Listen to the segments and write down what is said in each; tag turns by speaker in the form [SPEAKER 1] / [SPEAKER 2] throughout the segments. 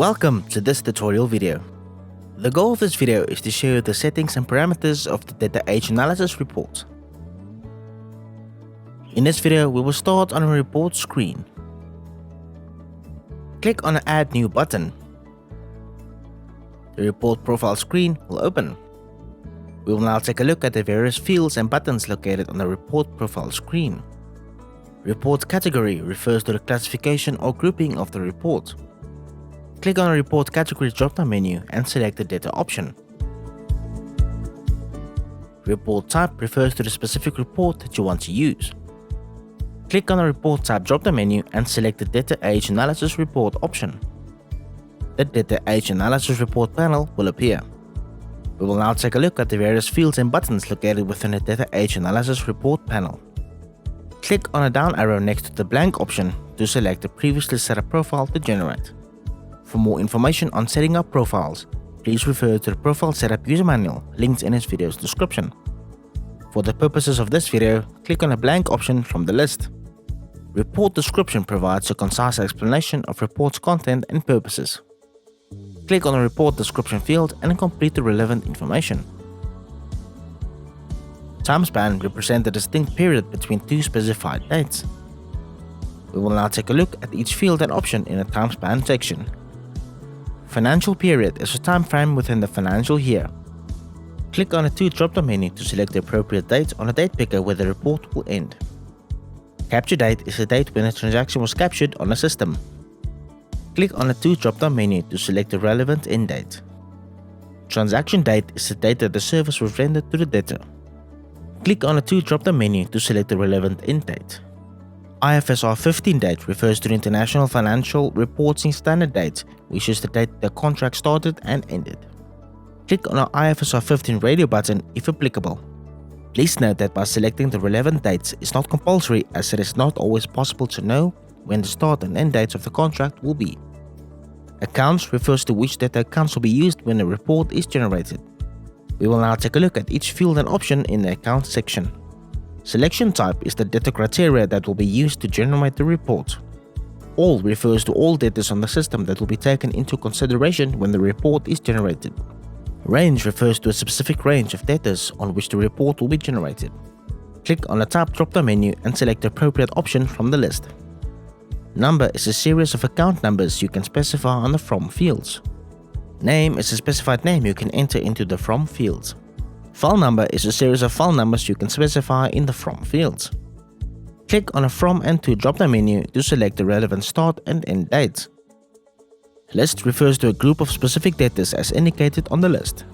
[SPEAKER 1] Welcome to this tutorial video. The goal of this video is to show you the settings and parameters of the Debtor Age Analysis Report. In this video, we will start on a report screen. Click on the Add New button. The report profile screen will open. We will now take a look at the various fields and buttons located on the report profile screen. Report category refers to the classification or grouping of the report. Click on the Report Category drop-down menu and select the Debtor option. Report type refers to the specific report that you want to use. Click on the Report Type drop-down menu and select the Debtor Age Analysis Report option. The Debtor Age Analysis Report panel will appear. We will now take a look at the various fields and buttons located within the Debtor Age Analysis Report panel. Click on a down arrow next to the blank option to select the previously set up profile to generate. For more information on setting up profiles, please refer to the Profile Setup user manual linked in this video's description. For the purposes of this video, click on a blank option from the list. Report Description provides a concise explanation of report's content and purposes. Click on the Report Description field and complete the relevant information. Timespan represents a distinct period between two specified dates. We will now take a look at each field and option in the Timespan section. Financial period is a time frame within the financial year. Click on the To drop-down menu to select the appropriate date on a date picker where the report will end. Capture date is the date when a transaction was captured on the system. Click on the To drop-down menu to select the relevant end date. Transaction date is the date that the service was rendered to the debtor. Click on the To drop-down menu to select the relevant end date. IFRS 15 date refers to the International Financial Reporting Standard date, which is the date the contract started and ended. Click on the IFRS 15 radio button if applicable. Please note that by selecting the relevant dates is not compulsory, as it is not always possible to know when the start and end dates of the contract will be. Accounts refers to which data accounts will be used when the report is generated. We will now take a look at each field and option in the Account section. Selection type is the debtor criteria that will be used to generate the report. All refers to all debtors on the system that will be taken into consideration when the report is generated. Range refers to a specific range of debtors on which the report will be generated. Click on the Type drop-down menu and select the appropriate option from the list. Number is a series of account numbers you can specify on the From fields. Name is a specified name you can enter into the From fields. File number is a series of file numbers you can specify in the From fields. Click on a From and To drop-down menu to select the relevant start and end dates. List refers to a group of specific debtors as indicated on the list.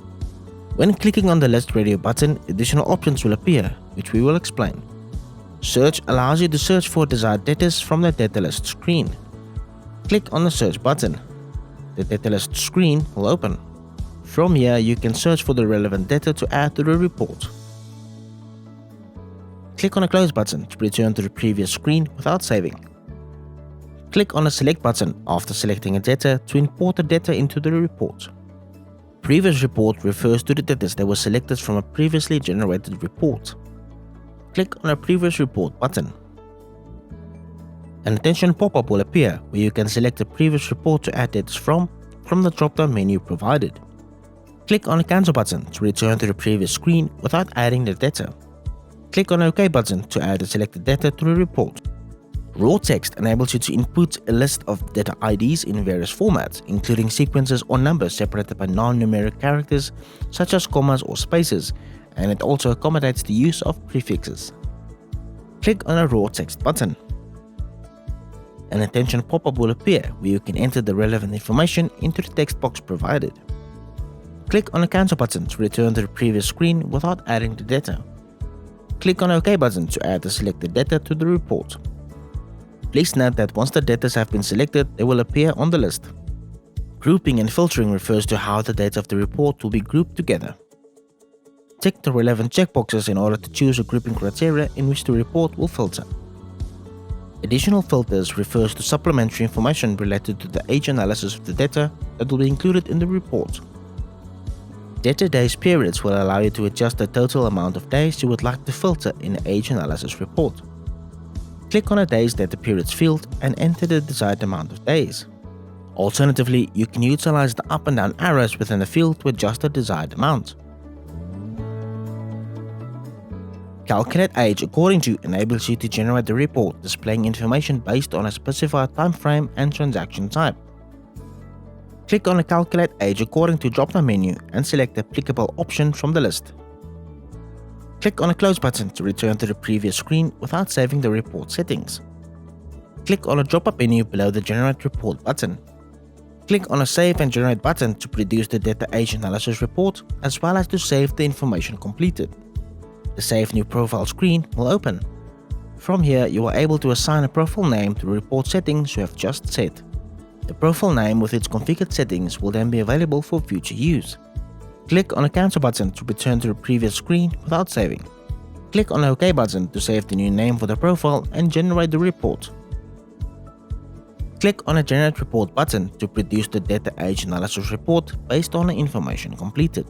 [SPEAKER 1] When clicking on the List radio button, additional options will appear, which we will explain. Search allows you to search for desired debtors from the debtor list screen. Click on the Search button. The debtor list screen will open. From here, you can search for the relevant data to add to the report. Click on the Close button to return to the previous screen without saving. Click on the Select button after selecting a data to import the data into the report. Previous report refers to the debtors that were selected from a previously generated report. Click on the Previous Report button. An attention pop-up will appear where you can select the previous report to add debtors from the drop-down menu provided. Click on the Cancel button to return to the previous screen without adding the data. Click on the OK button to add the selected data to the report. Raw text enables you to input a list of data IDs in various formats, including sequences or numbers separated by non-numeric characters such as commas or spaces, and it also accommodates the use of prefixes. Click on the Raw Text button. An attention pop-up will appear where you can enter the relevant information into the text box provided. Click on the Cancel button to return to the previous screen without adding the data. Click on the OK button to add the selected data to the report. Please note that once the debtors have been selected, they will appear on the list. Grouping and filtering refers to how the data of the report will be grouped together. Tick the relevant checkboxes in order to choose a grouping criteria in which the report will filter. Additional filters refers to supplementary information related to the age analysis of the data that will be included in the report. Debtor days periods will allow you to adjust the total amount of days you would like to filter in the age analysis report. Click on the Days Debtor Periods field and enter the desired amount of days. Alternatively, you can utilize the up and down arrows within the field to adjust the desired amount. Calculate age according to enables you to generate a report displaying information based on a specified time frame and transaction type. Click on the Calculate Age according to drop-down menu and select the applicable option from the list. Click on the Close button to return to the previous screen without saving the report settings. Click on the drop-up menu below the Generate Report button. Click on the Save and Generate button to produce the Debtor Age Analysis Report, as well as to save the information completed. The Save New Profile screen will open. From here, you are able to assign a profile name to the report settings you have just set. The profile name with its configured settings will then be available for future use. Click on the Cancel button to return to the previous screen without saving. Click on the OK button to save the new name for the profile and generate the report. Click on the Generate Report button to produce the Debtor Age Analysis Report based on the information completed.